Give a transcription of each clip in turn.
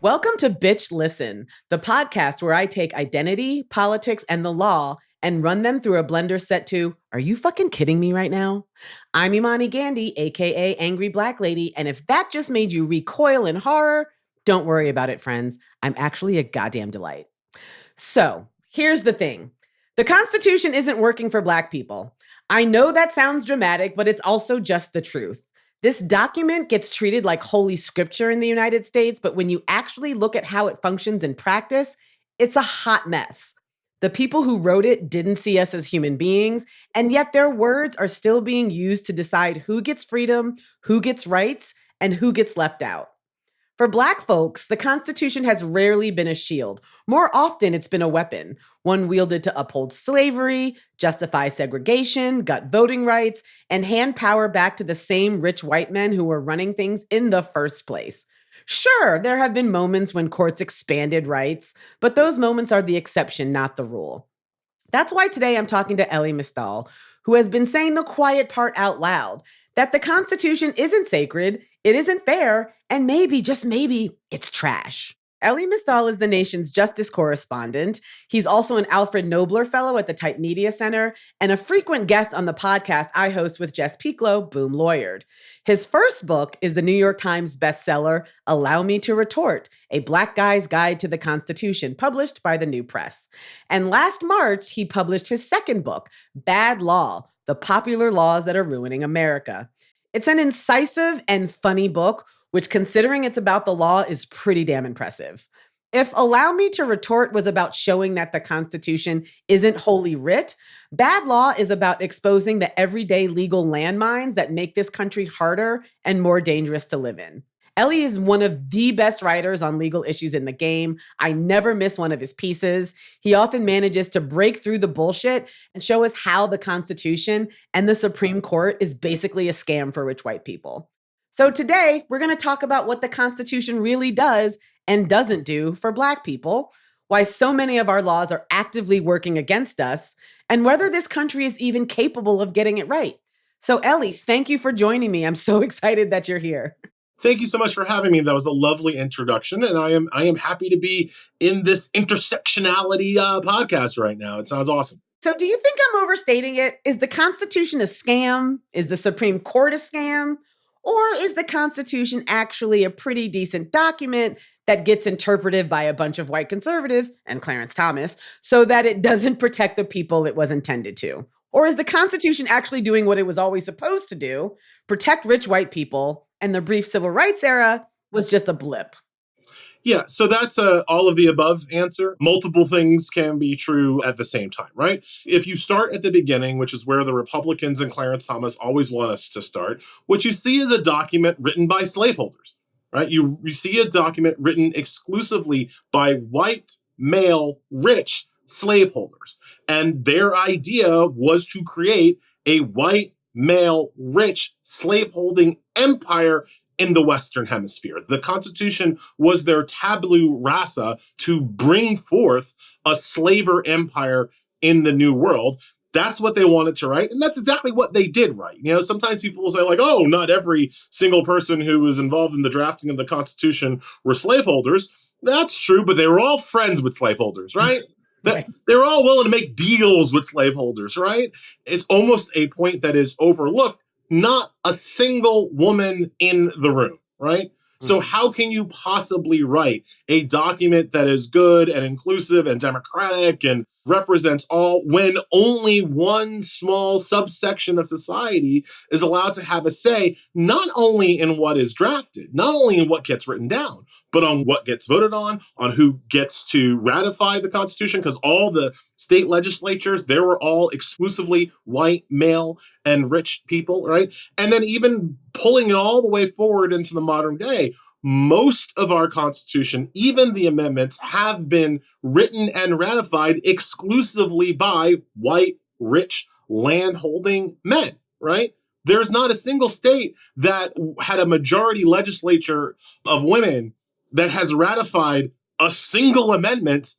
Welcome to Bitch Listen, the podcast where I take identity, politics, and the law and run them through a blender set to, are you fucking kidding me right now? I'm Imani Gandy, aka Angry Black Lady, and if that just made you recoil in horror, don't worry about it, friends. I'm actually a goddamn delight. So, here's the thing. The Constitution isn't working for Black people. I know that sounds dramatic, but it's also just the truth. This document gets treated like holy scripture in the United States, but when you actually look at how it functions in practice, it's a hot mess. The people who wrote it didn't see us as human beings, and yet their words are still being used to decide who gets freedom, who gets rights, and who gets left out. For Black folks, the Constitution has rarely been a shield. More often, it's been a weapon, one wielded to uphold slavery, justify segregation, gut voting rights, and hand power back to the same rich white men who were running things in the first place. Sure, there have been moments when courts expanded rights, but those moments are the exception, not the rule. That's why today I'm talking to Elie Mystal, who has been saying the quiet part out loud, that the Constitution isn't sacred, it isn't fair, and maybe, just maybe, it's trash. Elie Mystal is the nation's justice correspondent. He's also an Alfred Nobler Fellow at the Type Media Center and a frequent guest on the podcast I host with Jess Pieklo, Boom Lawyered. His first book is the New York Times bestseller, Allow Me to Retort, A Black Guy's Guide to the Constitution, published by the New Press. And last March, he published his second book, Bad Law, The Popular Laws That Are Ruining America. It's an incisive and funny book, which, considering it's about the law, is pretty damn impressive. If Allow Me to Retort was about showing that the Constitution isn't holy writ, Bad Law is about exposing the everyday legal landmines that make this country harder and more dangerous to live in. Elie is one of the best writers on legal issues in the game. I never miss one of his pieces. He often manages to break through the bullshit and show us how the Constitution and the Supreme Court is basically a scam for rich white people. So today, we're going to talk about what the Constitution really does and doesn't do for Black people, why so many of our laws are actively working against us, and whether this country is even capable of getting it right. So Elie, thank you for joining me. I'm so excited that you're here. Thank you so much for having me. That was a lovely introduction, and I am happy to be in this intersectionality podcast right now. It sounds awesome. So do you think I'm overstating it? Is the Constitution a scam? Is the Supreme Court a scam? Or is the Constitution actually a pretty decent document that gets interpreted by a bunch of white conservatives and Clarence Thomas so that it doesn't protect the people it was intended to? Or is the Constitution actually doing what it was always supposed to do, protect rich white people, and the brief civil rights era was just a blip? Yeah, so that's all of the above answer. Multiple things can be true at the same time, right? If you start at the beginning, which is where the Republicans and Clarence Thomas always want us to start, what you see is a document written by slaveholders, right? You see a document written exclusively by white, male, rich slaveholders. And their idea was to create a white, male, rich slaveholding empire in the Western Hemisphere. The Constitution was their tabula rasa to bring forth a slaver empire in the New World. That's what they wanted to write, and that's exactly what they did write. You know, sometimes people will say, like, oh, not every single person who was involved in the drafting of the Constitution were slaveholders. That's true, but they were all friends with slaveholders, right? Right. They were all willing to make deals with slaveholders, right? It's almost a point that is overlooked. Not a single woman in the room, right? So how can you possibly write a document that is good and inclusive and democratic and represents all when only one small subsection of society is allowed to have a say, not only in what is drafted, not only in what gets written down, but on what gets voted on who gets to ratify the Constitution, because all the state legislatures, they were all exclusively white, male, and rich people, right? And then even pulling it all the way forward into the modern day, most of our Constitution, even the amendments, have been written and ratified exclusively by white, rich, landholding men, right? There's not a single state that had a majority legislature of women that has ratified a single amendment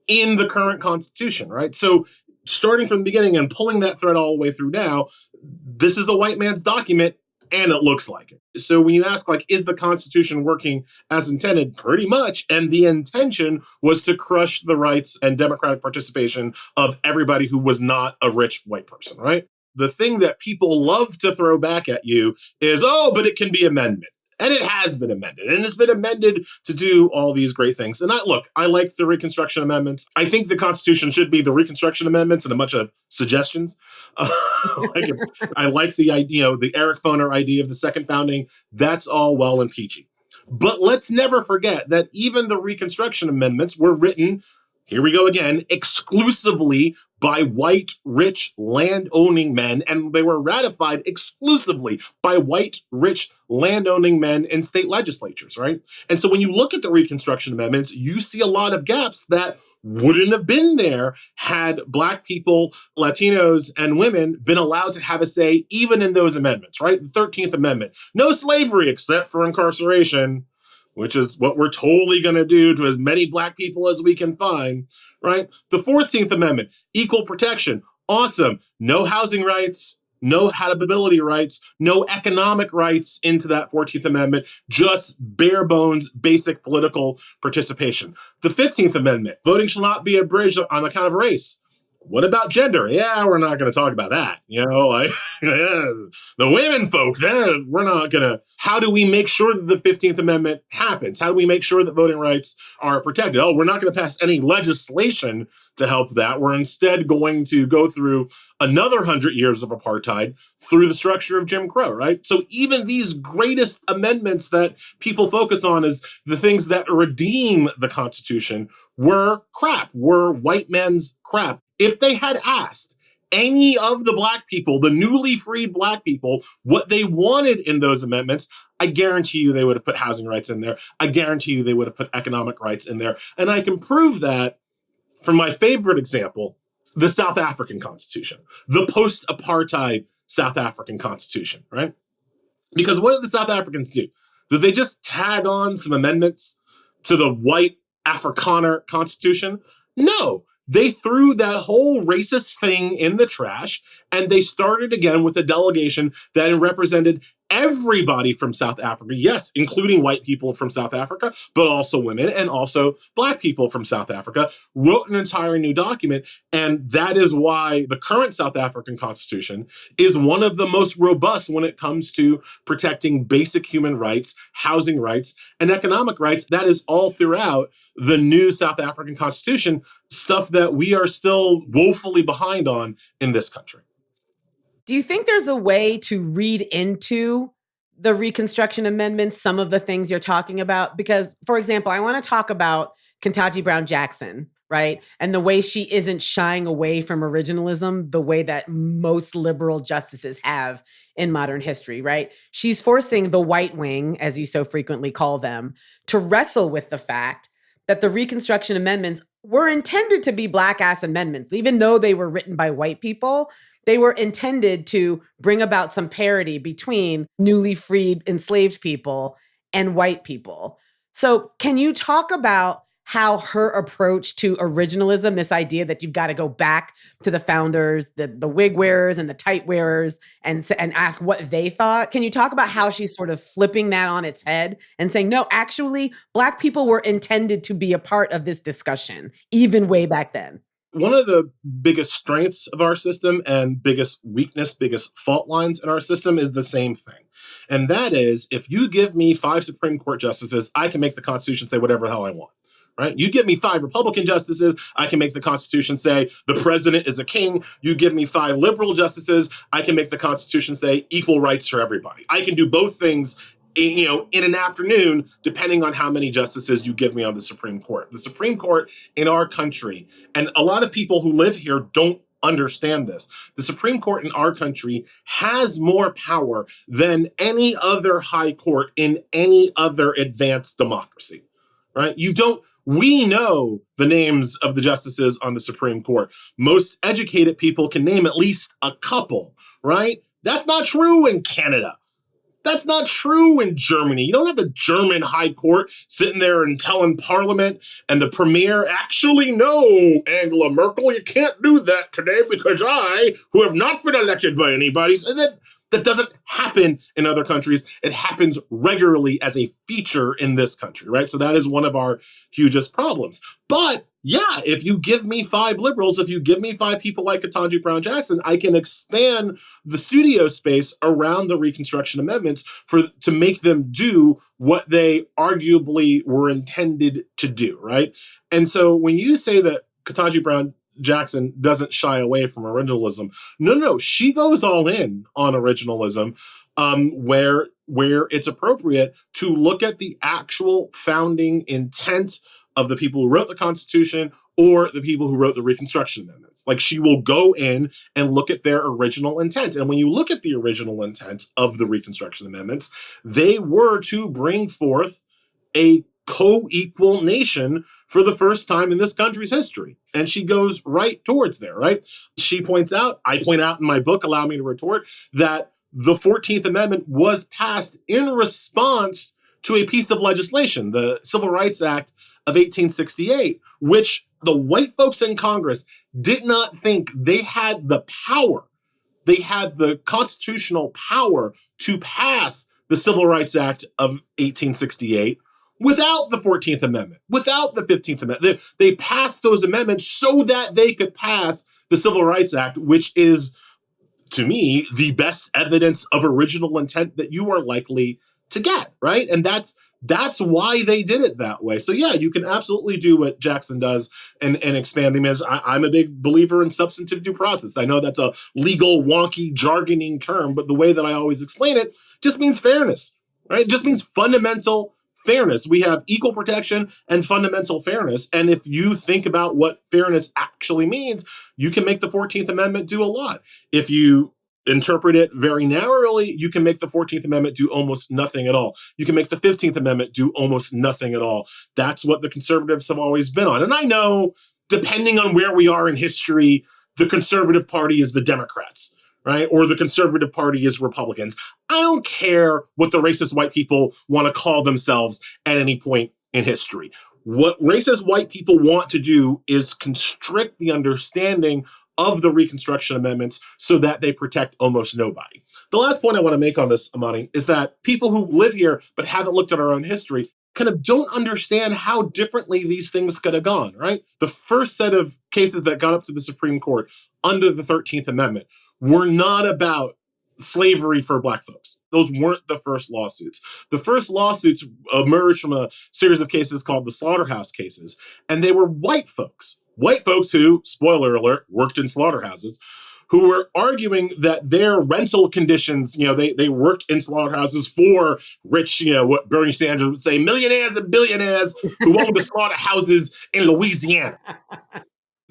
in the current Constitution, right? So starting from the beginning and pulling that thread all the way through now, this is a white man's document and it looks like it. So when you ask, like, is the Constitution working as intended? Pretty much. And the intention was to crush the rights and democratic participation of everybody who was not a rich white person, right? The thing that people love to throw back at you is, oh, but it can be amended. And it has been amended, and it's been amended to do all these great things. And I like the Reconstruction Amendments. I think the Constitution should be the Reconstruction Amendments and a bunch of suggestions. Like I like the idea, the Eric Foner idea of the second founding. That's all well and peachy. But let's never forget that even the Reconstruction Amendments were written, here we go again, exclusively by white, rich, land-owning men, and they were ratified exclusively by white, rich, land-owning men in state legislatures, right? And so when you look at the Reconstruction Amendments, you see a lot of gaps that wouldn't have been there had Black people, Latinos, and women been allowed to have a say even in those amendments, right? The 13th Amendment, no slavery except for incarceration, which is what we're totally going to do to as many Black people as we can find, right? The 14th Amendment, equal protection, awesome. No housing rights, no habitability rights, no economic rights into that 14th Amendment, just bare bones, basic political participation. The 15th Amendment, voting shall not be abridged on account of race. What about gender? Yeah, we're not going to talk about that. Like the women folk, then we're not going to. How do we make sure that the 15th Amendment happens? How do we make sure that voting rights are protected? Oh, we're not going to pass any legislation to help that. We're instead going to go through another 100 years of apartheid through the structure of Jim Crow, right? So even these greatest amendments that people focus on as the things that redeem the Constitution were crap, were white men's crap. If they had asked any of the Black people, the newly freed Black people, what they wanted in those amendments, I guarantee you they would have put housing rights in there. I guarantee you they would have put economic rights in there. And I can prove that from my favorite example, the South African Constitution, the post-apartheid South African Constitution, right? Because what did the South Africans do? Did they just tag on some amendments to the white Afrikaner Constitution? No. They threw that whole racist thing in the trash, and they started again with a delegation that represented everybody from South Africa, yes, including white people from South Africa, but also women and also Black people from South Africa, wrote an entire new document. And that is why the current South African Constitution is one of the most robust when it comes to protecting basic human rights, housing rights, and economic rights. That is all throughout the new South African Constitution, stuff that we are still woefully behind on in this country. Do you think there's a way to read into the Reconstruction Amendments some of the things you're talking about? Because, for example, I want to talk about Ketanji Brown Jackson, right? And the way she isn't shying away from originalism the way that most liberal justices have in modern history, right? She's forcing the white wing, as you so frequently call them, to wrestle with the fact that the Reconstruction Amendments were intended to be Black-ass amendments, even though they were written by white people. They were intended to bring about some parity between newly freed enslaved people and white people. So can you talk about how her approach to originalism, this idea that you've got to go back to the founders, the wig wearers and the tight wearers and ask what they thought? Can you talk about how she's sort of flipping that on its head and saying, no, actually, Black people were intended to be a part of this discussion, even way back then? One of the biggest strengths of our system and biggest weakness, biggest fault lines in our system is the same thing. And that is, if you give me 5 Supreme Court justices, I can make the Constitution say whatever the hell I want. Right? You give me 5 Republican justices, I can make the Constitution say the president is a king. You give me 5 liberal justices, I can make the Constitution say equal rights for everybody. I can do both things in an afternoon, depending on how many justices you give me on the Supreme Court. The Supreme Court in our country, and a lot of people who live here don't understand this. The Supreme Court in our country has more power than any other high court in any other advanced democracy, right? We know the names of the justices on the Supreme Court. Most educated people can name at least a couple, right? That's not true in Canada. That's not true in Germany. You don't have the German high court sitting there and telling parliament and the premier, actually, no, Angela Merkel, you can't do that today because I, who have not been elected by anybody, and then That doesn't happen in other countries. It happens regularly as a feature in this country, right? So that is one of our hugest problems. But yeah, if you give me 5 liberals, if you give me 5 people like Ketanji Brown Jackson, I can expand the studio space around the Reconstruction amendments to make them do what they arguably were intended to do, right? And so when you say that Ketanji Brown Jackson doesn't shy away from originalism, no, she goes all in on originalism, where it's appropriate to look at the actual founding intent of the people who wrote the Constitution or the people who wrote the Reconstruction Amendments. Like, she will go in and look at their original intent. And when you look at the original intent of the Reconstruction Amendments, they were to bring forth a co-equal nation for the first time in this country's history. And she goes right towards there, right? She points out, I point out in my book, Allow Me to Retort, that the 14th Amendment was passed in response to a piece of legislation, the Civil Rights Act of 1868, which the white folks in Congress did not think they had the power, they had the constitutional power to pass the Civil Rights Act of 1868 without the 14th Amendment, without the 15th Amendment. They passed those amendments so that they could pass the Civil Rights Act, which is, to me, the best evidence of original intent that you are likely to get, right? And that's why they did it that way. So yeah, you can absolutely do what Jackson does and expand them. As I'm a big believer in substantive due process. I know that's a legal, wonky, jargoning term, but the way that I always explain it just means fairness, right? It just means fundamental fairness. We have equal protection and fundamental fairness. And if you think about what fairness actually means, you can make the 14th Amendment do a lot. If you interpret it very narrowly, you can make the 14th Amendment do almost nothing at all. You can make the 15th Amendment do almost nothing at all. That's what the conservatives have always been on. And I know, depending on where we are in history, the conservative party is the Democrats, right? Or the conservative party is Republicans. I don't care what the racist white people want to call themselves at any point in history. What racist white people want to do is constrict the understanding of the Reconstruction Amendments so that they protect almost nobody. The last point I want to make on this, Imani, is that people who live here but haven't looked at our own history kind of don't understand how differently these things could have gone, right? The first set of cases that got up to the Supreme Court under the 13th Amendment were not about slavery for Black folks. Those weren't the first lawsuits. The first lawsuits emerged from a series of cases called the slaughterhouse cases, and they were white folks who, spoiler alert, worked in slaughterhouses, who were arguing that their rental conditions, they worked in slaughterhouses for rich, what Bernie Sanders would say, millionaires and billionaires who owned the slaughterhouses in Louisiana.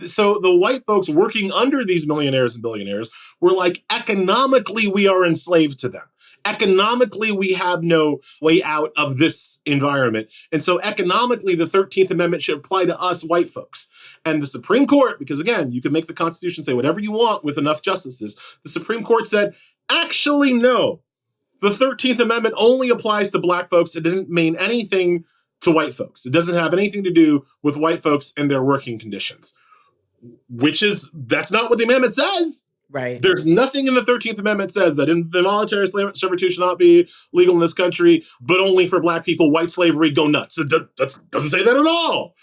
So the white folks working under these millionaires and billionaires were like, economically, we are enslaved to them. Economically, we have no way out of this environment. And so economically, the 13th Amendment should apply to us white folks. And the Supreme Court, because again, you can make the Constitution say whatever you want with enough justices, the Supreme Court said, actually, no. The 13th Amendment only applies to Black folks. It didn't mean anything to white folks. It doesn't have anything to do with white folks and their working conditions. That's not what the amendment says. Right. There's nothing in the 13th Amendment says that involuntary servitude should not be legal in this country, but only for Black people. White slavery, go nuts. It doesn't say that at all,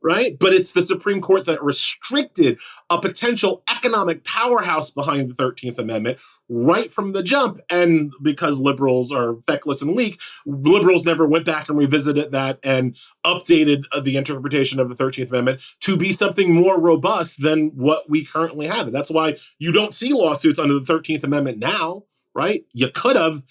right? But it's the Supreme Court that restricted a potential economic powerhouse behind the 13th Amendment right from the jump. And because liberals are feckless and weak, liberals never went back and revisited that and updated the interpretation of the 13th Amendment to be something more robust than what we currently have. And that's why you don't see lawsuits under the 13th Amendment now, right? You could have,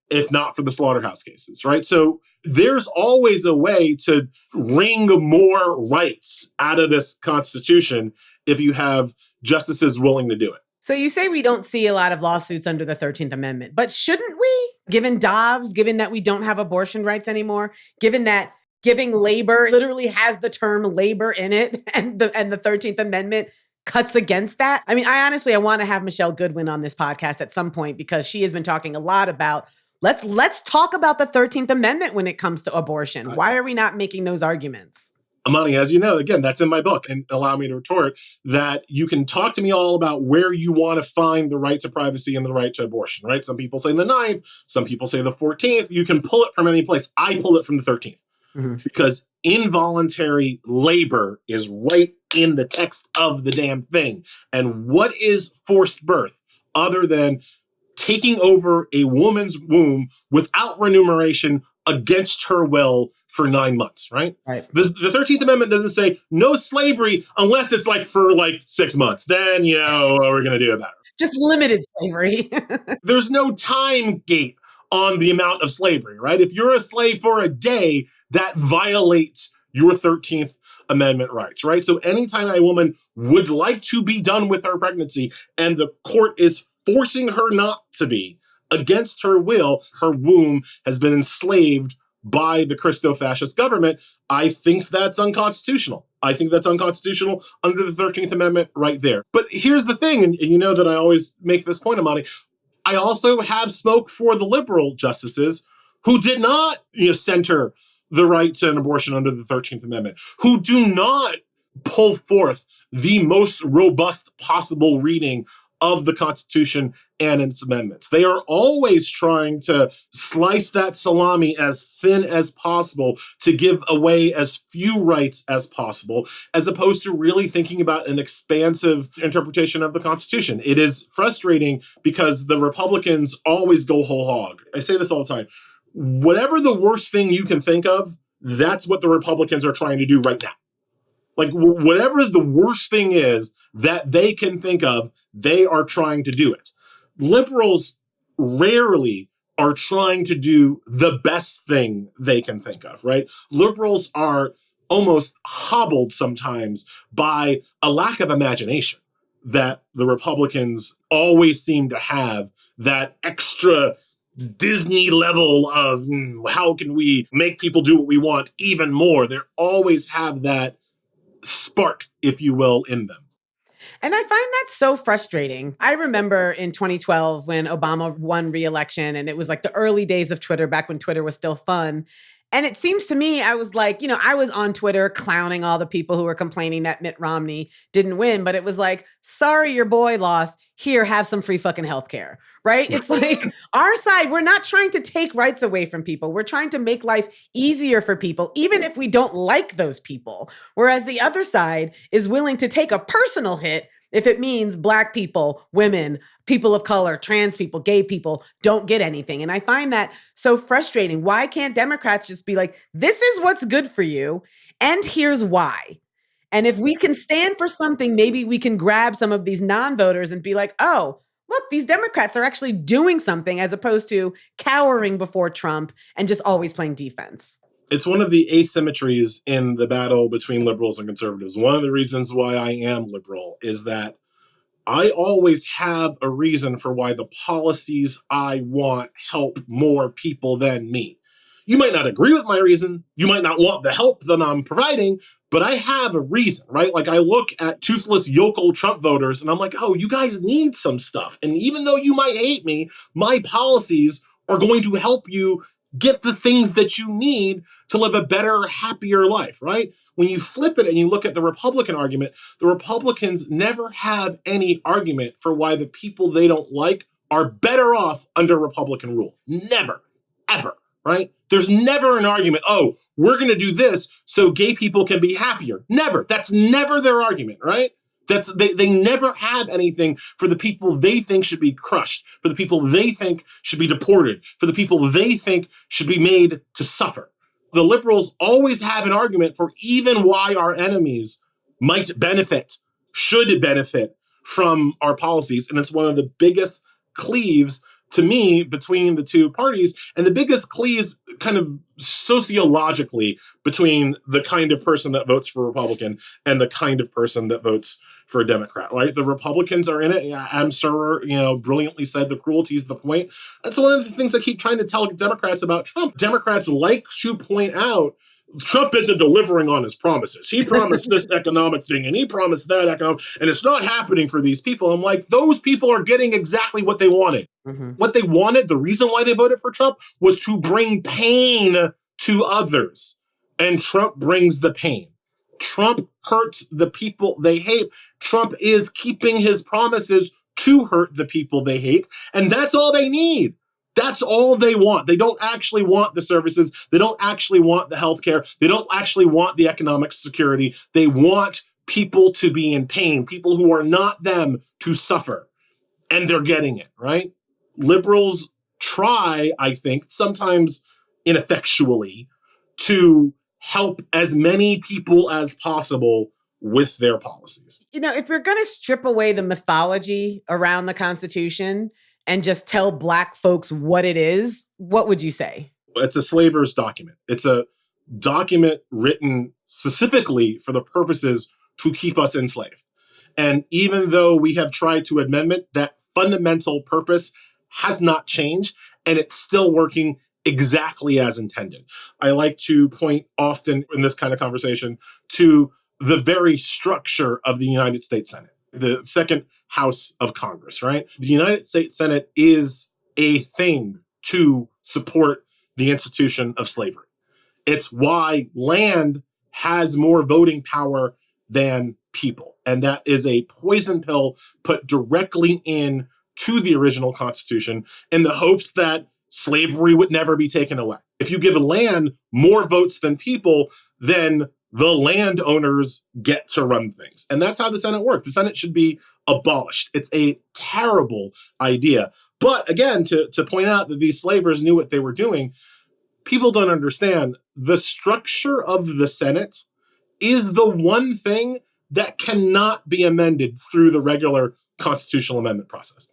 if not for the slaughterhouse cases, right? So there's always a way to wring more rights out of this Constitution if you have justices willing to do it. So you say we don't see a lot of lawsuits under the 13th Amendment, but shouldn't we? Given Dobbs, given that we don't have abortion rights anymore, given that giving labor literally has the term labor in it, and the 13th Amendment cuts against that. I mean, I want to have Michelle Goodwin on this podcast at some point because she has been talking a lot about let's talk about the 13th Amendment when it comes to abortion. Why are we not making those arguments? Imani, as you know, again, that's in my book, and allow me to retort that you can talk to me all about where you want to find the right to privacy and the right to abortion, right? Some people say the 9th, some people say the 14th. You can pull it from any place. I pull it from the 13th because involuntary labor is right in the text of the damn thing. And what is forced birth other than taking over a woman's womb without remuneration against her will for 9 months, right? Right. The 13th Amendment doesn't say no slavery unless it's like for like 6 months. Then, you know, what we're going to do about it. Just limited slavery. There's no time gate on the amount of slavery, right? If you're a slave for a day, that violates your 13th Amendment rights, right? So anytime a woman would like to be done with her pregnancy and the court is forcing her not to be against her will, her womb has been enslaved by the Christo-fascist government, I think that's unconstitutional. I think that's unconstitutional under the 13th Amendment right there. But here's the thing, and you know that I always make this point, Imani, I also have spoke for the liberal justices who did not center the right to an abortion under the 13th Amendment, who do not pull forth the most robust possible reading of the Constitution and its amendments. They are always trying to slice that salami as thin as possible to give away as few rights as possible, as opposed to really thinking about an expansive interpretation of the Constitution. It is frustrating because the Republicans always go whole hog. I say this all the time. Whatever the worst thing you can think of, that's what the Republicans are trying to do right now. Like, whatever the worst thing is that they can think of, they are trying to do it. Liberals rarely are trying to do the best thing they can think of, right? Liberals are almost hobbled sometimes by a lack of imagination that the Republicans always seem to have, that extra Disney level of how can we make people do what we want even more. They always have that spark, if you will, in them. And I find that so frustrating. I remember in 2012 when Obama won re-election, and it was like the early days of Twitter, back when Twitter was still fun. And it seems to me, I was like, I was on Twitter clowning all the people who were complaining that Mitt Romney didn't win, but it was like, sorry, your boy lost. Here, have some free fucking healthcare, right? It's like our side, we're not trying to take rights away from people. We're trying to make life easier for people, even if we don't like those people. Whereas the other side is willing to take a personal hit if it means Black people, women, people of color, trans people, gay people don't get anything. And I find that so frustrating. Why can't Democrats just be like, this is what's good for you, and here's why? And if we can stand for something, maybe we can grab some of these non-voters and be like, oh, look, these Democrats are actually doing something, as opposed to cowering before Trump and just always playing defense. It's one of the asymmetries in the battle between liberals and conservatives. One of the reasons why I am liberal is that I always have a reason for why the policies I want help more people than me. You might not agree with my reason. You might not want the help that I'm providing, but I have a reason, right? Like, I look at toothless yokel Trump voters and I'm like, oh, you guys need some stuff. And even though you might hate me, my policies are going to help you get the things that you need to live a better, happier life, right? When you flip it and you look at the Republican argument, the Republicans never have any argument for why the people they don't like are better off under Republican rule. Never, ever, right? There's never an argument, oh, we're going to do this so gay people can be happier. Never. That's never their argument, right? They never have anything for the people they think should be crushed, for the people they think should be deported, for the people they think should be made to suffer. The liberals always have an argument for even why our enemies might benefit, should benefit from our policies. And it's one of the biggest cleaves to me between the two parties, and the biggest cleaves kind of sociologically between the kind of person that votes for Republican and the kind of person that votes for a Democrat, right? The Republicans are in it. Adam Serwer, brilliantly said the cruelty is the point. That's one of the things I keep trying to tell Democrats about Trump. Democrats like to point out Trump isn't delivering on his promises. He promised this economic thing and he promised that economic, and it's not happening for these people. I'm like, those people are getting exactly what they wanted. Mm-hmm. What they wanted, the reason why they voted for Trump was to bring pain to others. And Trump brings the pain. Trump hurts the people they hate. Trump is keeping his promises to hurt the people they hate. And that's all they need. That's all they want. They don't actually want the services. They don't actually want the healthcare. They don't actually want the economic security. They want people to be in pain, people who are not them to suffer. And they're getting it, right? Liberals try, I think, sometimes ineffectually, to help as many people as possible with their policies. You know, if we're going to strip away the mythology around the Constitution and just tell Black folks what it is, what would you say? It's a slaver's document. It's a document written specifically for the purposes to keep us enslaved. And even though we have tried to amendment, that fundamental purpose has not changed, and it's still working exactly as intended. I like to point often in this kind of conversation to the very structure of the United States Senate, the second house of Congress, right? The United States Senate is a thing to support the institution of slavery. It's why land has more voting power than people. And that is a poison pill put directly in to the original Constitution in the hopes that slavery would never be taken away. If you give land more votes than people, then the landowners get to run things. And that's how the Senate works. The Senate should be abolished. It's a terrible idea. But again, to point out that these slavers knew what they were doing, people don't understand the structure of the Senate is the one thing that cannot be amended through the regular constitutional amendment process.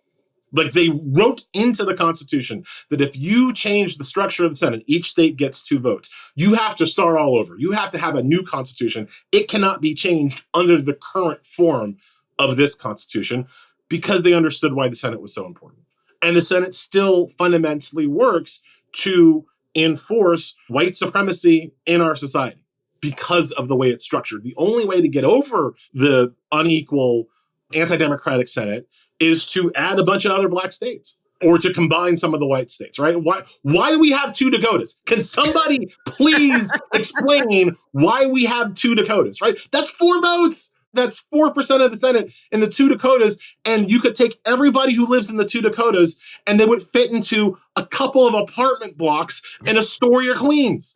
Like, they wrote into the Constitution that if you change the structure of the Senate, each state gets 2 votes. You have to start all over. You have to have a new Constitution. It cannot be changed under the current form of this Constitution because they understood why the Senate was so important. And the Senate still fundamentally works to enforce white supremacy in our society because of the way it's structured. The only way to get over the unequal anti-democratic Senate is to add a bunch of other Black states or to combine some of the white states, right? Why do we have 2 Dakotas? Can somebody please explain why we have 2 Dakotas, right? That's 4 votes. That's 4% of the Senate in the 2 Dakotas. And you could take everybody who lives in the 2 Dakotas and they would fit into a couple of apartment blocks in Astoria, Queens.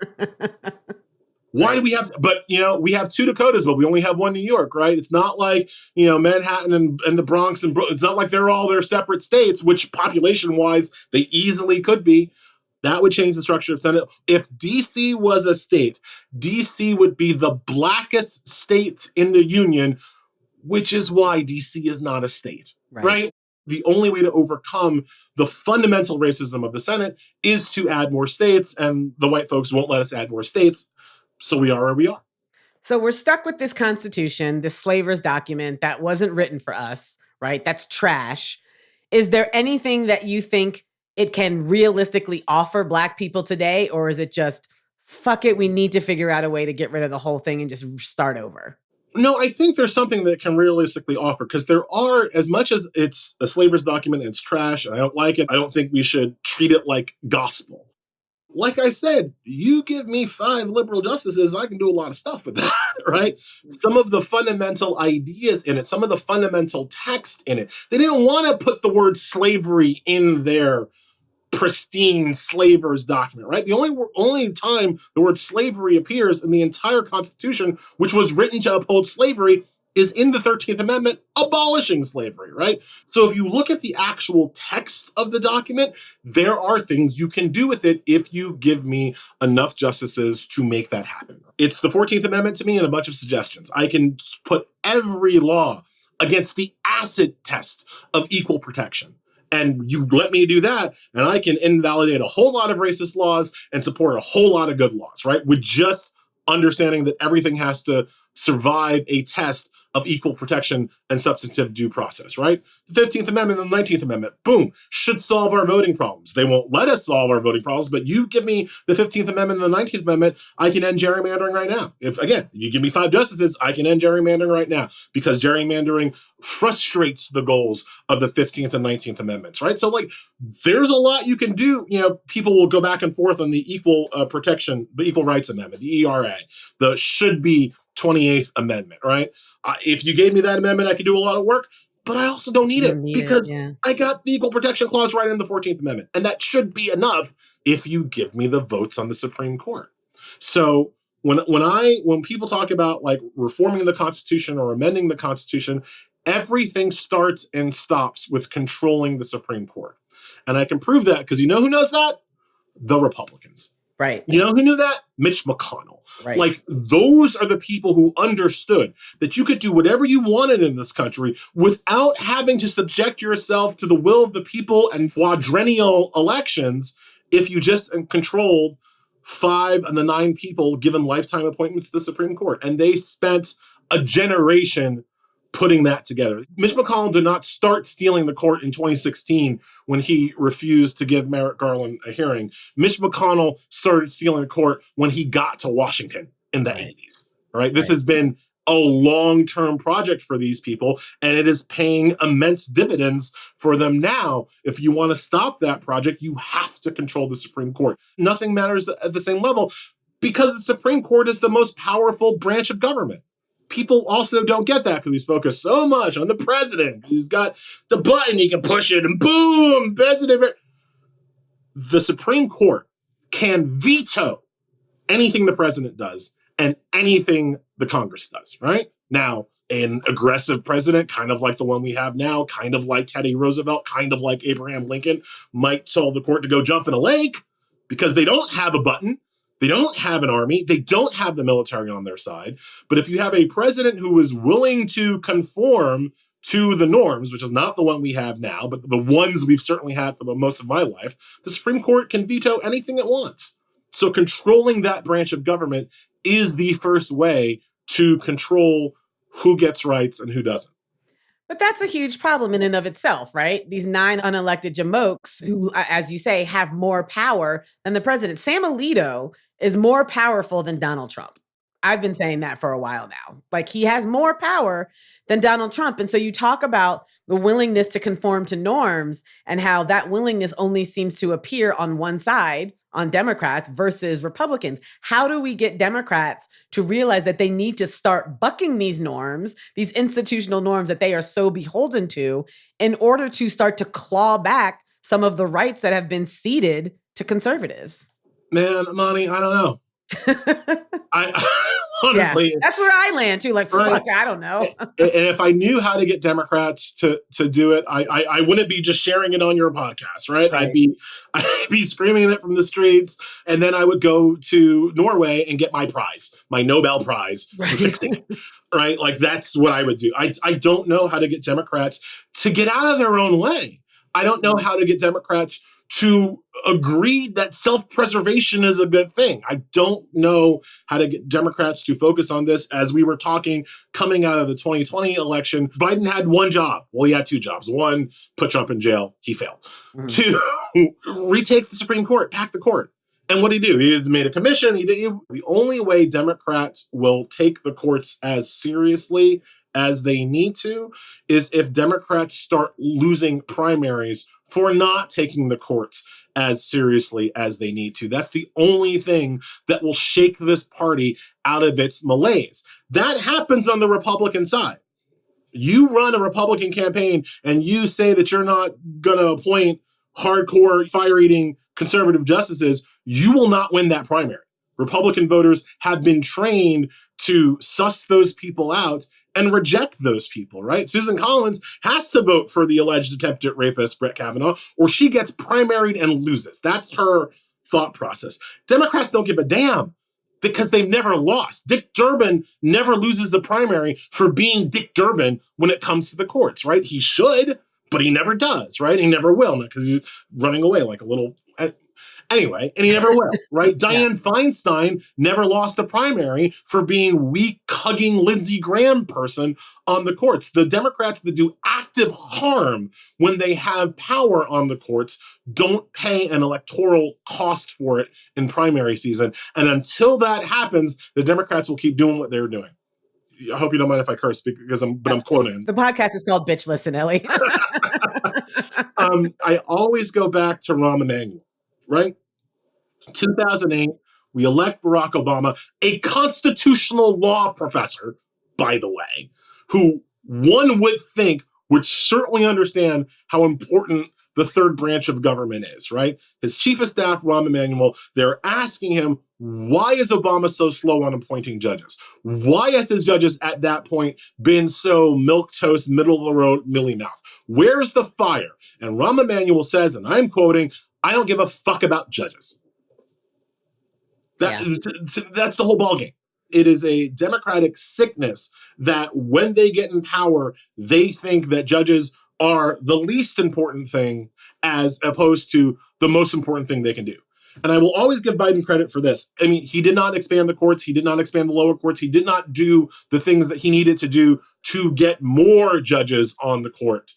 Why do we have, but we have 2 Dakotas, but we only have 1 New York, right? It's not like, Manhattan and the Bronx and Brooklyn. It's not like they're all their separate states, which population wise, they easily could be. That would change the structure of Senate. If DC was a state, DC would be the blackest state in the Union, which is why DC is not a state, right? The only way to overcome the fundamental racism of the Senate is to add more states, and the white folks won't let us add more states. So we are where we are. So we're stuck with this Constitution, this slaver's document that wasn't written for us, right? That's trash. Is there anything that you think it can realistically offer Black people today? Or is it just, fuck it, we need to figure out a way to get rid of the whole thing and just start over? No, I think there's something that can realistically offer, because there are, as much as it's a slaver's document and it's trash and I don't like it, I don't think we should treat it like gospel. Like I said, you give me 5 liberal justices, I can do a lot of stuff with that, right? Some of the fundamental ideas in it, some of the fundamental text in it, they didn't want to put the word slavery in their pristine slavers document, right? The only time the word slavery appears in the entire Constitution, which was written to uphold slavery, is in the 13th Amendment abolishing slavery, right? So if you look at the actual text of the document, there are things you can do with it if you give me enough justices to make that happen. It's the 14th Amendment to me and a bunch of suggestions. I can put every law against the acid test of equal protection. And you let me do that, and I can invalidate a whole lot of racist laws and support a whole lot of good laws, right? With just understanding that everything has to survive a test of equal protection and substantive due process, right? The 15th Amendment and the 19th Amendment, boom, should solve our voting problems. They won't let us solve our voting problems, but you give me the 15th Amendment and the 19th Amendment, I can end gerrymandering right now. If, again, you give me 5 justices, I can end gerrymandering right now, because gerrymandering frustrates the goals of the 15th and 19th Amendments, right? So, there's a lot you can do. People will go back and forth on the equal protection, the Equal Rights Amendment, the ERA, the should be 28th Amendment, right? If you gave me that amendment, I could do a lot of work, but I also don't need You it don't need it. because Yeah. I got the Equal Protection Clause right in the 14th Amendment. And that should be enough if you give me the votes on the Supreme Court. So when people talk about like reforming the Constitution or amending the Constitution, everything starts and stops with controlling the Supreme Court. And I can prove that because you know who knows that? The Republicans. Right. You know who knew that? Mitch McConnell. Right. Like, those are the people who understood that you could do whatever you wanted in this country without having to subject yourself to the will of the people and quadrennial elections if you just controlled 5 of the 9 people given lifetime appointments to the Supreme Court. And they spent a generation putting that together. Mitch McConnell did not start stealing the court in 2016 when he refused to give Merrick Garland a hearing. Mitch McConnell started stealing the court when he got to Washington in the 80s. Right? This has been a long-term project for these people, and it is paying immense dividends for them now. If you want to stop that project, you have to control the Supreme Court. Nothing matters at the same level because the Supreme Court is the most powerful branch of government. People also don't get that because he's focused so much on the president. He's got the button, he can push it, and boom, president. The Supreme Court can veto anything the president does and anything the Congress does, right? Now, an aggressive president, kind of like the one we have now, kind of like Teddy Roosevelt, kind of like Abraham Lincoln, might tell the court to go jump in a lake because they don't have a button. They don't have an army. They don't have the military on their side. But if you have a president who is willing to conform to the norms, which is not the one we have now, but the ones we've certainly had for the most of my life, the Supreme Court can veto anything it wants. So controlling that branch of government is the first way to control who gets rights and who doesn't. But that's a huge problem in and of itself, right? These 9 unelected jamokes who, as you say, have more power than the president. Sam Alito is more powerful than Donald Trump. I've been saying that for a while now. Like, he has more power than Donald Trump. And so you talk about the willingness to conform to norms and how that willingness only seems to appear on one side, on Democrats versus Republicans. How do we get Democrats to realize that they need to start bucking these norms, these institutional norms that they are so beholden to, in order to start to claw back some of the rights that have been ceded to conservatives? Man, Imani, I don't know. I honestly, that's where I land too. Like, fuck, I don't know. And if I knew how to get Democrats to do it, I wouldn't be just sharing it on your podcast, right? I'd be screaming it from the streets, and then I would go to Norway and get my prize, my Nobel Prize for fixing it. Right? Like, that's what I would do. I don't know how to get Democrats to get out of their own way. I don't know how to get Democrats to agree that self-preservation is a good thing. I don't know how to get Democrats to focus on this. As we were talking coming out of the 2020 election, Biden had one job. Well, he had 2 jobs. One, put Trump in jail. He failed. 2, retake the Supreme Court, pack the court. And what did he do? He made a commission. The only way Democrats will take the courts as seriously as they need to is if Democrats start losing primaries for not taking the courts as seriously as they need to. That's the only thing that will shake this party out of its malaise. That happens on the Republican side. You run a Republican campaign and you say that you're not going to appoint hardcore, fire-eating conservative justices, you will not win that primary. Republican voters have been trained to suss those people out and reject those people, right? Susan Collins has to vote for the alleged attempted rapist, Brett Kavanaugh, or she gets primaried and loses. That's her thought process. Democrats don't give a damn because they've never lost. Dick Durbin never loses a primary for being Dick Durbin when it comes to the courts, right? He should, but he never does, right? He never will, because he's running away like a little... Anyway, and he never will, right? Dianne Feinstein never lost a primary for being weak, hugging Lindsey Graham person on the courts. The Democrats that do active harm when they have power on the courts don't pay an electoral cost for it in primary season. And until that happens, the Democrats will keep doing what they're doing. I hope you don't mind if I curse because I'm quoting. The podcast is called Bitch Listen, Ellie. I always go back to Rahm Emanuel. Right? 2008, We elect Barack Obama, a constitutional law professor, by the way, who one would think would certainly understand how important the third branch of government is, right? His chief of staff, Rahm Emanuel, they're asking him, why is Obama so slow on appointing judges? Why has his judges at that point been so milquetoast, middle of the road, mealy mouth? Where's the fire? And Rahm Emanuel says, and I'm quoting, I don't give a fuck about judges. That's the whole ballgame. It is a democratic sickness that when they get in power, they think that judges are the least important thing as opposed to the most important thing they can do. And I will always give Biden credit for this. I mean, he did not expand the courts. He did not expand the lower courts. He did not do the things that he needed to do to get more judges on the court.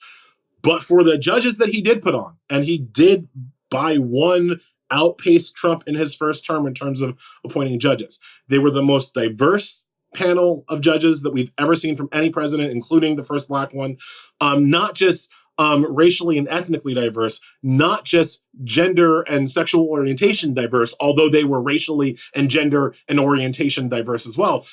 But for the judges that he did put on, and he did by one outpace Trump in his first term in terms of appointing judges. They were the most diverse panel of judges that we've ever seen from any president, including the first Black one. Not just racially and ethnically diverse, not just gender and sexual orientation diverse, although they were racially and gender and orientation diverse as well.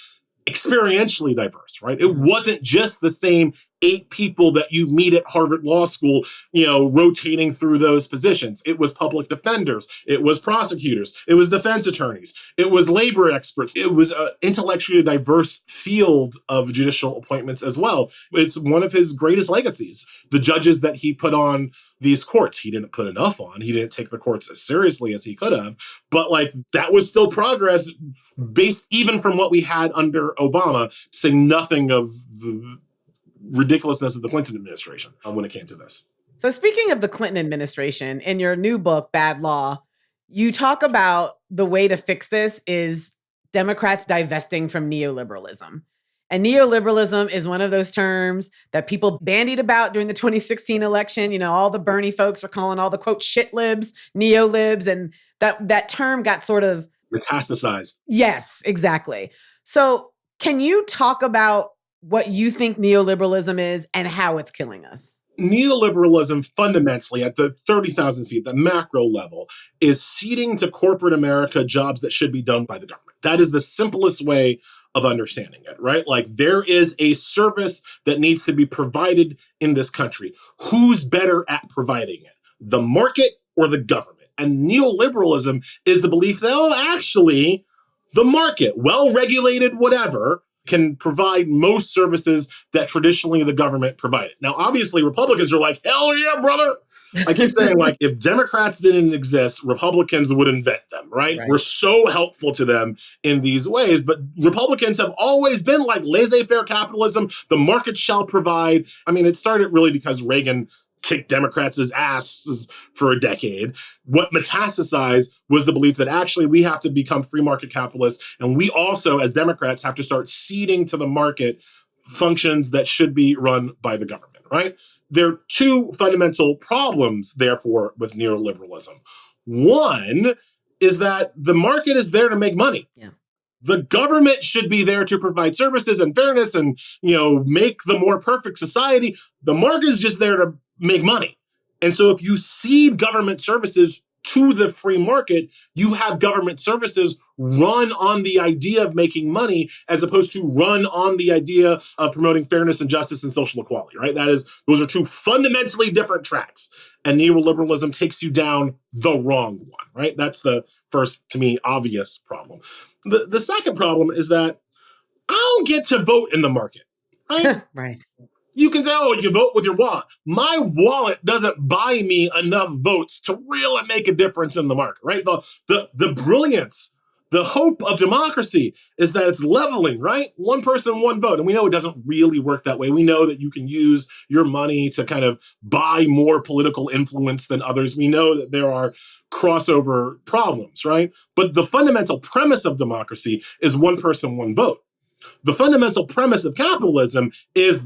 Experientially diverse, right? It wasn't just the same 8 people that you meet at Harvard Law School, rotating through those positions. It was public defenders. It was prosecutors. It was defense attorneys. It was labor experts. It was an intellectually diverse field of judicial appointments as well. It's one of his greatest legacies. The judges that he put on these courts, he didn't put enough on. He didn't take the courts as seriously as he could have. But that was still progress based even from what we had under Obama, to say nothing of the ridiculousness of the Clinton administration when it came to this. So speaking of the Clinton administration, in your new book, Bad Law, you talk about the way to fix this is Democrats divesting from neoliberalism. And neoliberalism is one of those terms that people bandied about during the 2016 election. All the Bernie folks were calling all the, quote, shit libs, neo-libs, and that term got sort of metastasized. Yes, exactly. So can you talk about what you think neoliberalism is and how it's killing us? Neoliberalism fundamentally at the 30,000 feet, the macro level, is ceding to corporate America jobs that should be done by the government. That is the simplest way of understanding it, right? There is a service that needs to be provided in this country. Who's better at providing it? The market or the government? And neoliberalism is the belief that, actually, the market, well-regulated, whatever, can provide most services that traditionally the government provided. Now, obviously, Republicans are like, hell yeah, brother. I keep saying, if Democrats didn't exist, Republicans would invent them, right? We're so helpful to them in these ways. But Republicans have always been like laissez-faire capitalism. The market shall provide. I mean, it started really because Reagan kicked Democrats' asses for a decade. What metastasized was the belief that actually we have to become free market capitalists. And we also, as Democrats, have to start ceding to the market functions that should be run by the government, right? There are 2 fundamental problems, therefore, with neoliberalism. One is that the market is there to make money. Yeah. The government should be there to provide services and fairness and, make the more perfect society. The market is just there to make money. And so if you cede government services to the free market, you have government services run on the idea of making money as opposed to run on the idea of promoting fairness and justice and social equality, right? Those are 2 fundamentally different tracks. And neoliberalism takes you down the wrong one, right? That's the first, to me, obvious problem. The second problem is that I don't get to vote in the market, right? Right. You can say, you vote with your wallet. My wallet doesn't buy me enough votes to really make a difference in the market, right? The brilliance, the hope of democracy is that it's leveling, right? One person, one vote. And we know it doesn't really work that way. We know that you can use your money to kind of buy more political influence than others. We know that there are crossover problems, right? But the fundamental premise of democracy is one person, one vote. The fundamental premise of capitalism is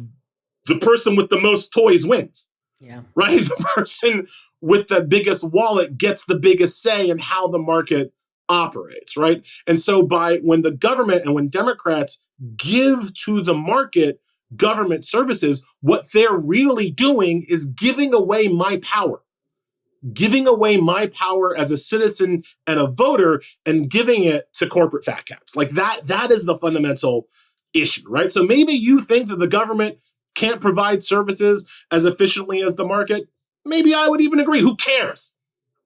the person with the most toys wins. Yeah. Right? The person with the biggest wallet gets the biggest say in how the market operates, right? And so when the government and when Democrats give to the market government services, what they're really doing is giving away my power. giving away my power as a citizen and a voter and giving it to corporate fat cats. Like that is the fundamental issue, right? So maybe you think that the government can't provide services as efficiently as the market. Maybe I would even agree. Who cares?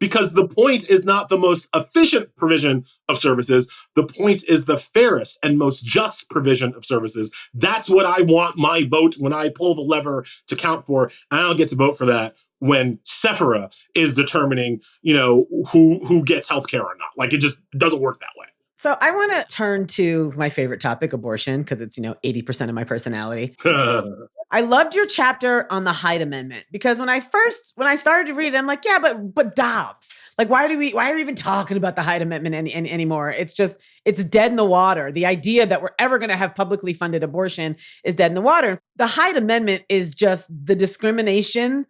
Because the point is not the most efficient provision of services. The point is the fairest and most just provision of services. That's what I want my vote when I pull the lever to count for. And I don't get to vote for that when Sephora is determining, who gets healthcare or not. Like, it just doesn't work that way. So I want to turn to my favorite topic, abortion, because it's, 80% of my personality. I loved your chapter on the Hyde Amendment, because when I started to read it, I'm like, yeah, but Dobbs, like, why are we even talking about the Hyde Amendment anymore? It's dead in the water. The idea that we're ever going to have publicly funded abortion is dead in the water. The Hyde Amendment is just the discrimination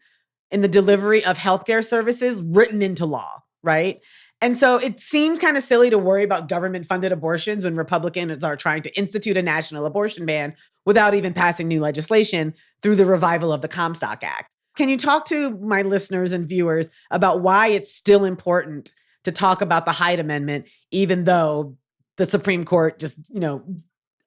in the delivery of healthcare services written into law, right? And so it seems kind of silly to worry about government-funded abortions when Republicans are trying to institute a national abortion ban without even passing new legislation through the revival of the Comstock Act. Can you talk to my listeners and viewers about why it's still important to talk about the Hyde Amendment, even though the Supreme Court just,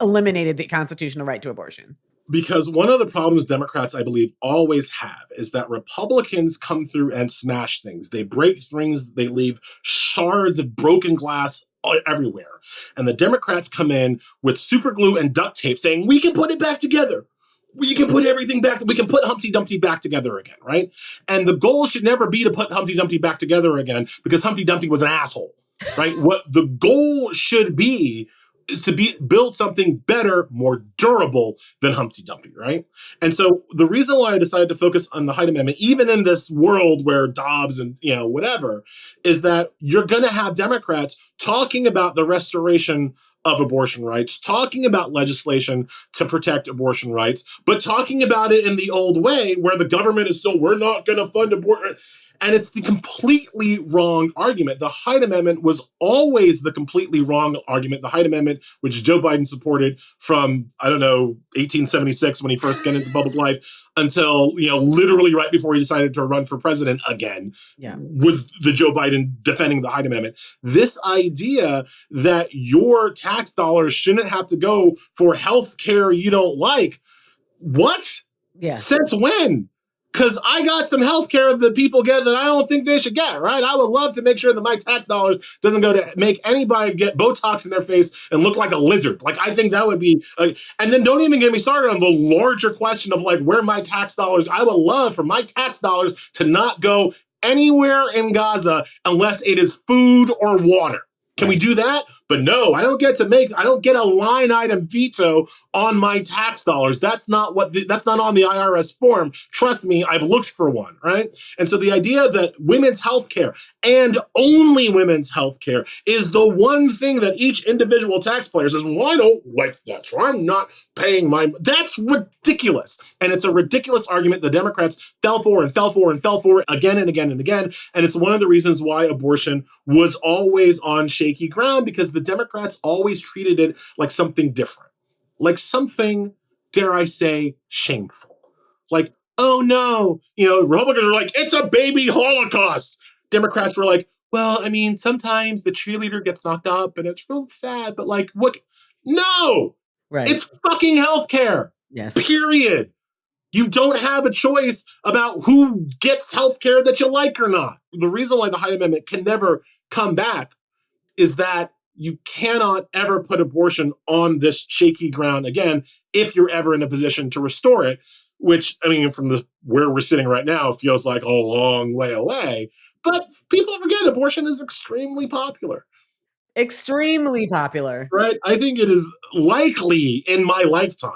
eliminated the constitutional right to abortion? Because one of the problems Democrats, I believe, always have is that Republicans come through and smash things. They break things, they leave shards of broken glass everywhere. And the Democrats come in with super glue and duct tape saying, we can put it back together. We can put everything back. We can put Humpty Dumpty back together again, right? And the goal should never be to put Humpty Dumpty back together again, because Humpty Dumpty was an asshole, right? What the goal should be is to build something better, more durable than Humpty Dumpty, right? And so the reason why I decided to focus on the Hyde Amendment, even in this world where Dobbs and whatever, is that you're going to have Democrats talking about the restoration of abortion rights, talking about legislation to protect abortion rights, but talking about it in the old way where the government is still, we're not going to fund abortion. And it's the completely wrong argument. The Hyde Amendment was always the completely wrong argument. The Hyde Amendment, which Joe Biden supported from, 1876 when he first got into public life until, literally right before he decided to run for president again, was the Joe Biden defending the Hyde Amendment. This idea that your tax dollars shouldn't have to go for health care you don't like. What? Yeah. Since when? Because I got some health care that people get that I don't think they should get, right? I would love to make sure that my tax dollars doesn't go to make anybody get Botox in their face and look like a lizard. Like, I think that would be, and then don't even get me started on the larger question of like where my tax dollars, I would love for my tax dollars to not go anywhere in Gaza unless it is food or water. Can we do that? But no, I don't get a line item veto on my tax dollars. That's not that's not on the IRS form. Trust me, I've looked for one, right? And so the idea that women's health care and only women's health care is the one thing that each individual taxpayer says, well, I don't like that, so I'm not paying that's ridiculous. And it's a ridiculous argument the Democrats fell for and fell for and fell for again and again and again. And it's one of the reasons why abortion was always on shaky ground, because the Democrats always treated it like something different, like something, dare I say, shameful. Like, oh no, Republicans are like, it's a baby Holocaust. Democrats were like, well, sometimes the cheerleader gets knocked up and it's real sad, but like, what? No, right. It's fucking healthcare. Yes. Period. You don't have a choice about who gets healthcare that you like or not. The reason why the Hyde Amendment can never come back is that you cannot ever put abortion on this shaky ground again if you're ever in a position to restore it, which, from where we're sitting right now, feels like a long way away. But people forget abortion is extremely popular. Extremely popular. Right? I think it is likely in my lifetime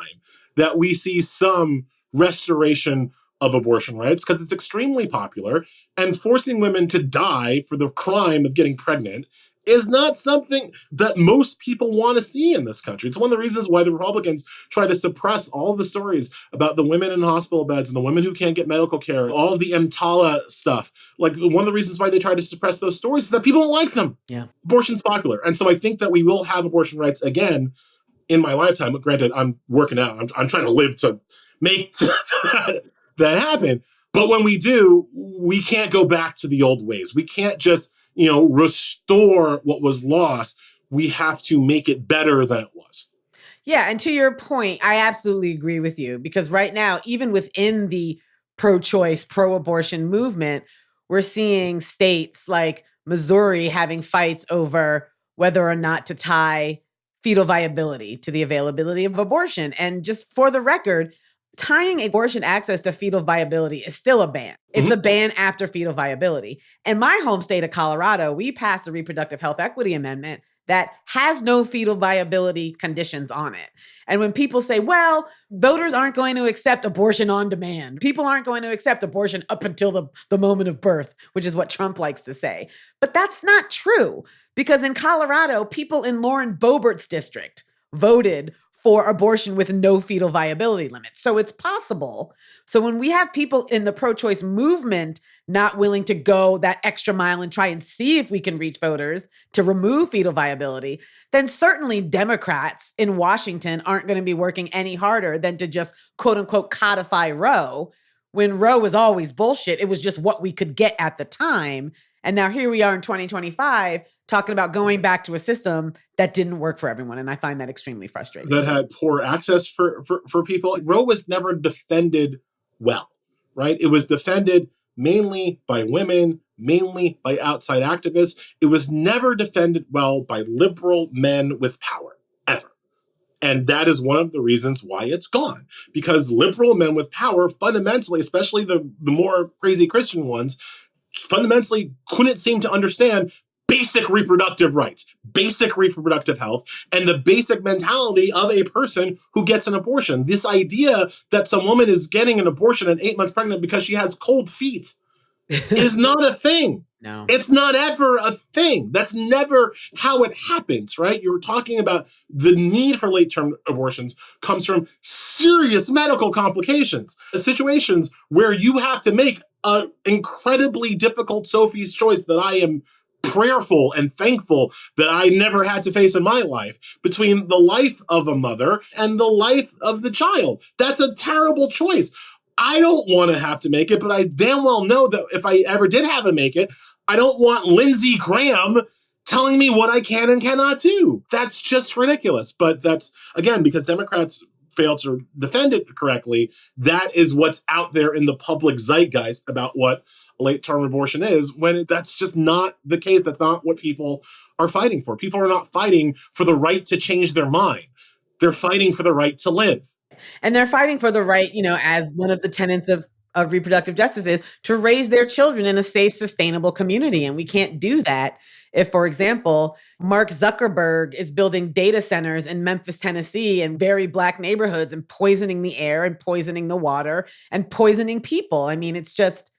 that we see some restoration of abortion rights because it's extremely popular, and forcing women to die for the crime of getting pregnant is not something that most people want to see in this country. It's one of the reasons why the Republicans try to suppress all of the stories about the women in hospital beds and the women who can't get medical care, all of the EMTALA stuff. Like, one of the reasons why they try to suppress those stories is that people don't like them. Yeah. Abortion's popular. And so I think that we will have abortion rights again in my lifetime. But granted, I'm working out. I'm trying to live to make that happen. But when we do, we can't go back to the old ways. We can't just, restore what was lost. We have to make it better than it was. Yeah. And to your point, I absolutely agree with you because right now, even within the pro choice, pro abortion movement, we're seeing states like Missouri having fights over whether or not to tie fetal viability to the availability of abortion. And just for the record, tying abortion access to fetal viability is still a ban. It's Mhm. a ban after fetal viability. In my home state of Colorado, we passed a reproductive health equity amendment that has no fetal viability conditions on it. And when people say, well, voters aren't going to accept abortion on demand, people aren't going to accept abortion up until the moment of birth, which is what Trump likes to say. But that's not true because in Colorado, people in Lauren Boebert's district voted for abortion with no fetal viability limits. So it's possible. So when we have people in the pro choice movement not willing to go that extra mile and try and see if we can reach voters to remove fetal viability, then certainly Democrats in Washington aren't going to be working any harder than to just quote unquote codify Roe when Roe was always bullshit. It was just what we could get at the time. And now here we are in 2025 talking about going back to a system that didn't work for everyone. And I find that extremely frustrating. That had poor access for people. Roe was never defended well, right? It was defended mainly by women, mainly by outside activists. It was never defended well by liberal men with power, ever. And that is one of the reasons why it's gone. Because liberal men with power, fundamentally, especially the more crazy Christian ones, fundamentally couldn't seem to understand basic reproductive rights, basic reproductive health, and the basic mentality of a person who gets an abortion. This idea that some woman is getting an abortion at 8 months pregnant because she has cold feet is not a thing. No. It's not ever a thing. That's never how it happens, right? You're talking about the need for late term abortions comes from serious medical complications, situations where you have to make an incredibly difficult Sophie's choice that I am prayerful and thankful that I never had to face in my life between the life of a mother and the life of the child. That's a terrible choice. I don't want to have to make it, but I damn well know that if I ever did have to make it, I don't want Lindsey Graham telling me what I can and cannot do. That's just ridiculous. But that's, again, because Democrats fail to defend it correctly, that is what's out there in the public zeitgeist about what late term abortion is, when that's just not the case. That's not what people are fighting for. People are not fighting for the right to change their mind. They're fighting for the right to live. And they're fighting for the right, as one of the tenets of reproductive justice is to raise their children in a safe, sustainable community. And we can't do that if, for example, Mark Zuckerberg is building data centers in Memphis, Tennessee, in very Black neighborhoods and poisoning the air and poisoning the water and poisoning people. I mean, it's just.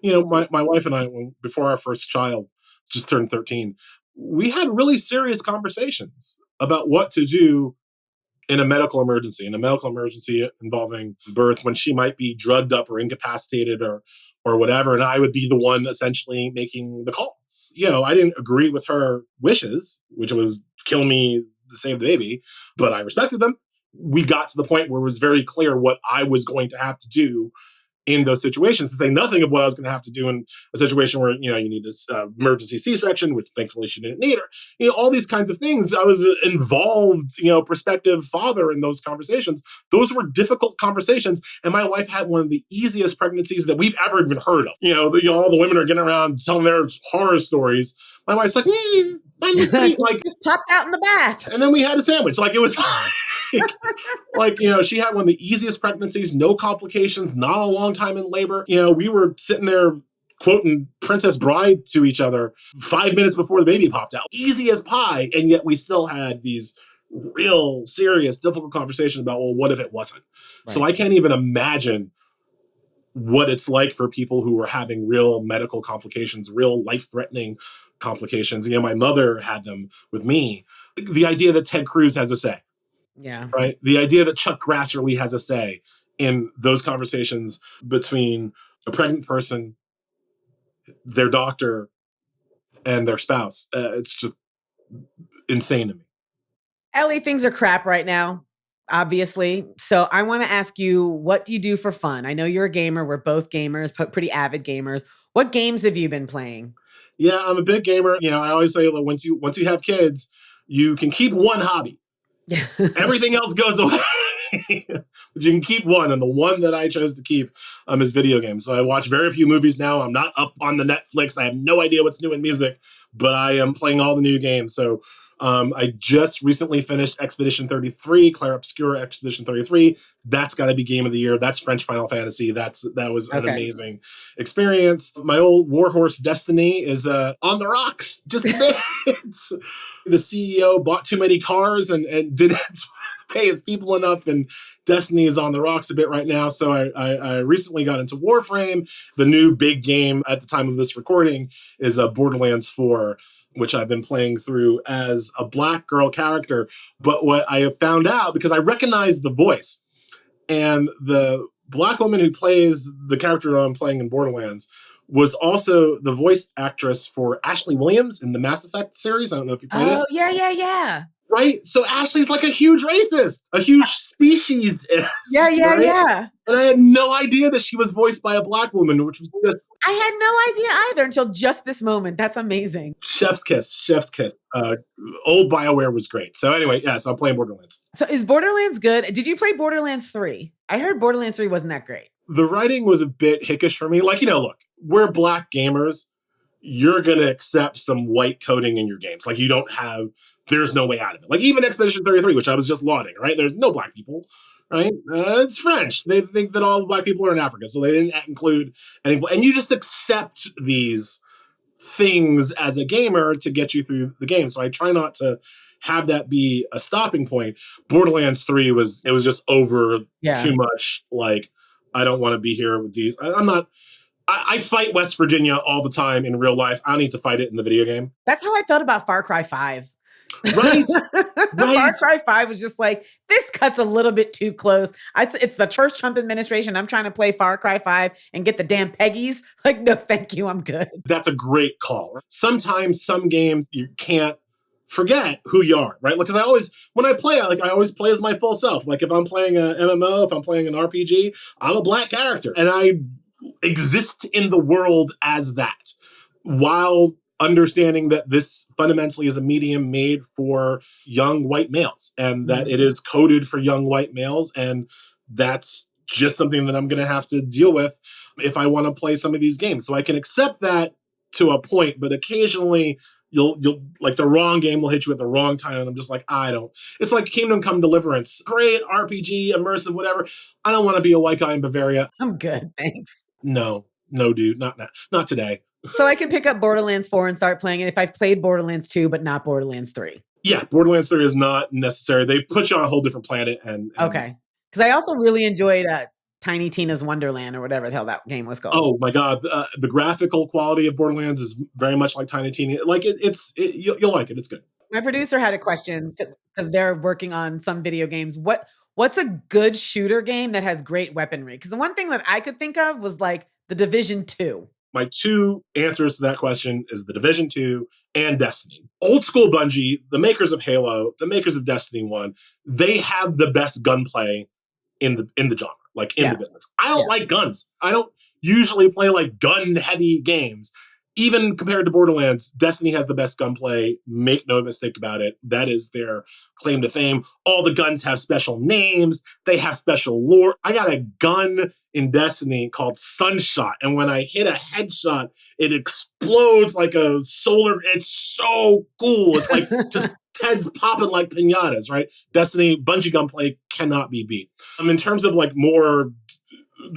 My wife and I, before our first child just turned 13, we had really serious conversations about what to do in a medical emergency involving birth, when she might be drugged up or incapacitated or whatever, and I would be the one essentially making the call. I didn't agree with her wishes, which was kill me to save the baby, but I respected them. We got to the point where it was very clear what I was going to have to do in those situations, to say nothing of what I was going to have to do in a situation where, you need this emergency C-section, which thankfully she didn't need, or, all these kinds of things. I was involved, prospective father in those conversations. Those were difficult conversations. And my wife had one of the easiest pregnancies that we've ever even heard of. All the women are getting around telling their horror stories. My wife's like, mine was pretty, like, Just popped out in the bath. and then we had a sandwich. Like, it was she had one of the easiest pregnancies, no complications, not a long time in labor. We were sitting there quoting Princess Bride to each other 5 minutes before the baby popped out. Easy as pie. And yet we still had these real serious, difficult conversations about, well, what if it wasn't? Right. So I can't even imagine what it's like for people who are having real medical complications, real life-threatening complications. My mother had them with me. The idea that Ted Cruz has a say. Yeah. Right. The idea that Chuck Grassley has a say in those conversations between a pregnant person, their doctor, and their spouse. It's just insane to me. Elie, things are crap right now. obviously. So I want to ask you, what do you do for fun? I know you're a gamer. We're both gamers, but pretty avid gamers. What games have you been playing? Yeah, I'm a big gamer. I always say that once you have kids, you can keep one hobby. Yeah. Everything else goes away. But you can keep one, and the one that I chose to keep is video games. So I watch very few movies now. I'm not up on the Netflix. I have no idea what's new in music, but I am playing all the new games. So I just recently finished Expedition 33, Clair Obscur Expedition 33. That's got to be game of the year. That's French Final Fantasy. That was an Okay. amazing experience. My old warhorse Destiny is on the rocks just a bit. The CEO bought too many cars and didn't pay his people enough, and Destiny is on the rocks a bit right now. So I recently got into Warframe. The new big game at the time of this recording is Borderlands 4, which I've been playing through as a black girl character. But what I have found out, because I recognize the voice, and the black woman who plays the character that I'm playing in Borderlands was also the voice actress for Ashley Williams in the Mass Effect series. I don't know if you played it. Oh, yeah, yeah, yeah. Right? So Ashley's like a huge racist, a huge speciesist. Yeah, yeah, right? yeah. And I had no idea that she was voiced by a black woman, which was just I had no idea either until just this moment. That's amazing. chef's kiss, chef's kiss. Old BioWare was great. So anyway, so I'm playing Borderlands. So is Borderlands good? Did you play Borderlands 3? I heard Borderlands 3 wasn't that great. The writing was a bit hickish for me. Like, look, we're black gamers. You're going to accept some white coding in your games. Like, there's no way out of it. Like, even Expedition 33, which I was just lauding, right? There's no black people, right? It's French. They think that all the black people are in Africa, so they didn't include any. And you just accept these things as a gamer to get you through the game. So I try not to have that be a stopping point. Borderlands 3 was just over too much. Like, I don't want to be here with these. I'm not. I fight West Virginia all the time in real life. I don't need to fight it in the video game. That's how I felt about Far Cry 5. Right. Far Cry 5 was just like, this cuts a little bit too close. It's the first Trump administration. I'm trying to play Far Cry 5 and get the damn Peggies. Like, no, thank you. I'm good. That's a great call. Sometimes some games you can't forget who you are, right? Because when I play, I always play as my full self. Like if I'm playing an MMO, if I'm playing an RPG, I'm a black character and I exist in the world as that, while understanding that this fundamentally is a medium made for young white males and that it is coded for young white males. And that's just something that I'm going to have to deal with if I want to play some of these games. So I can accept that to a point, but occasionally you'll like the wrong game will hit you at the wrong time. And I'm just like, it's like Kingdom Come Deliverance. Great RPG, immersive, whatever. I don't want to be a white guy in Bavaria. I'm good. Thanks. No, dude, not today. So I can pick up Borderlands 4 and start playing it if I've played Borderlands 2, but not Borderlands 3. Yeah, Borderlands 3 is not necessary. They put you on a whole different planet. And okay. Because I also really enjoyed Tiny Tina's Wonderland or whatever the hell that game was called. Oh my God. The graphical quality of Borderlands is very much like Tiny Tina. Like you'll like it. It's good. My producer had a question because they're working on some video games. What's a good shooter game that has great weaponry? Because the one thing that I could think of was like The Division 2. My two answers to that question is The Division 2 and Destiny. Old school Bungie, the makers of Halo, the makers of Destiny 1, they have the best gunplay in the genre, like in the business. I don't like guns. I don't usually play like gun heavy games. Even compared to Borderlands, Destiny has the best gunplay. Make no mistake about it. That is their claim to fame. All the guns have special names. They have special lore. I got a gun in Destiny called Sunshot. And when I hit a headshot, it explodes like a solar. It's so cool. It's like just heads popping like piñatas, right? Destiny, Bungie gunplay cannot be beat. In terms of like more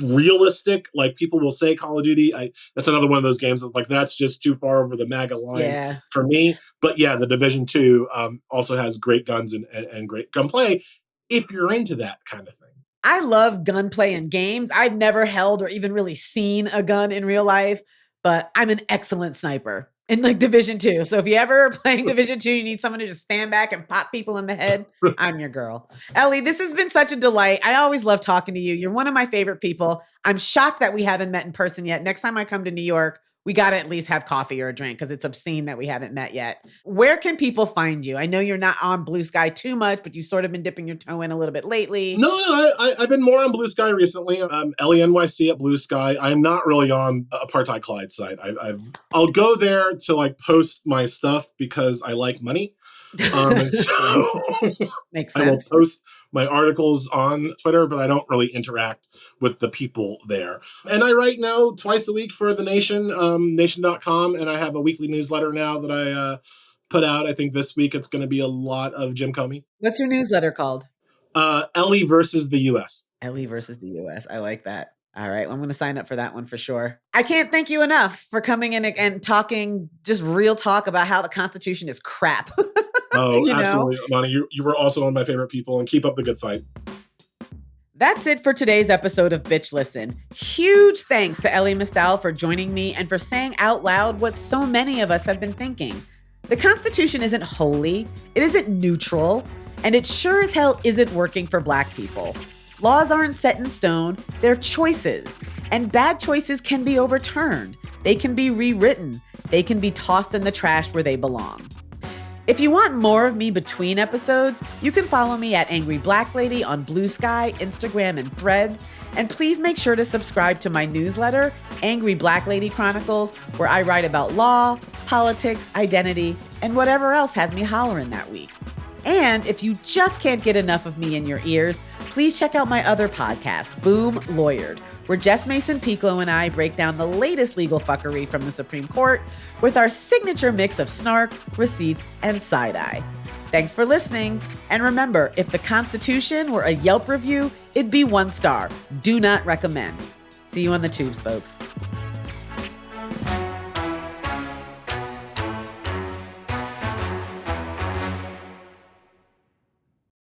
realistic, like people will say Call of Duty, that's another one of those games that's just too far over the MAGA line for me. But yeah, the Division 2 also has great guns and great gunplay if you're into that kind of thing. I love gunplay in games. I've never held or even really seen a gun in real life, but I'm an excellent sniper in like Division 2. So if you ever playing Division 2, you need someone to just stand back and pop people in the head, I'm your girl. Elie, this has been such a delight. I always love talking to you. You're one of my favorite people. I'm shocked that we haven't met in person yet. Next time I come to New York, we got to at least have coffee or a drink because it's obscene that we haven't met yet. Where can people find you? I know you're not on Blue Sky too much, but you've sort of been dipping your toe in a little bit lately. No, I've been more on Blue Sky recently. Elie NYC at Blue Sky. I'm not really on Apartheid Clyde site. I'll go there to like post my stuff because I like money. And so Makes I will sense. post my articles on Twitter, but I don't really interact with the people there. And I write now twice a week for The Nation, nation.com, and I have a weekly newsletter now that I put out. I think this week it's going to be a lot of Jim Comey. What's your newsletter called? Elie versus the U.S. Elie versus the U.S. I like that. All right. Well, I'm going to sign up for that one for sure. I can't thank you enough for coming in and talking just real talk about how the Constitution is crap. Oh, absolutely. Imani, you were also one of my favorite people, and keep up the good fight. That's it for today's episode of Bitch Listen. Huge thanks to Elie Mystal for joining me and for saying out loud what so many of us have been thinking. The Constitution isn't holy, it isn't neutral, and it sure as hell isn't working for Black people. Laws aren't set in stone, they're choices. And bad choices can be overturned. They can be rewritten. They can be tossed in the trash where they belong. If you want more of me between episodes, you can follow me at Angry Black Lady on Blue Sky, Instagram, and Threads. And please make sure to subscribe to my newsletter, Angry Black Lady Chronicles, where I write about law, politics, identity, and whatever else has me hollering that week. And if you just can't get enough of me in your ears, please check out my other podcast, Boom Lawyered, where Jess Mason-Piclo and I break down the latest legal fuckery from the Supreme Court with our signature mix of snark, receipts, and side-eye. Thanks for listening. And remember, if the Constitution were a Yelp review, it'd be 1 star. Do not recommend. See you on the tubes, folks.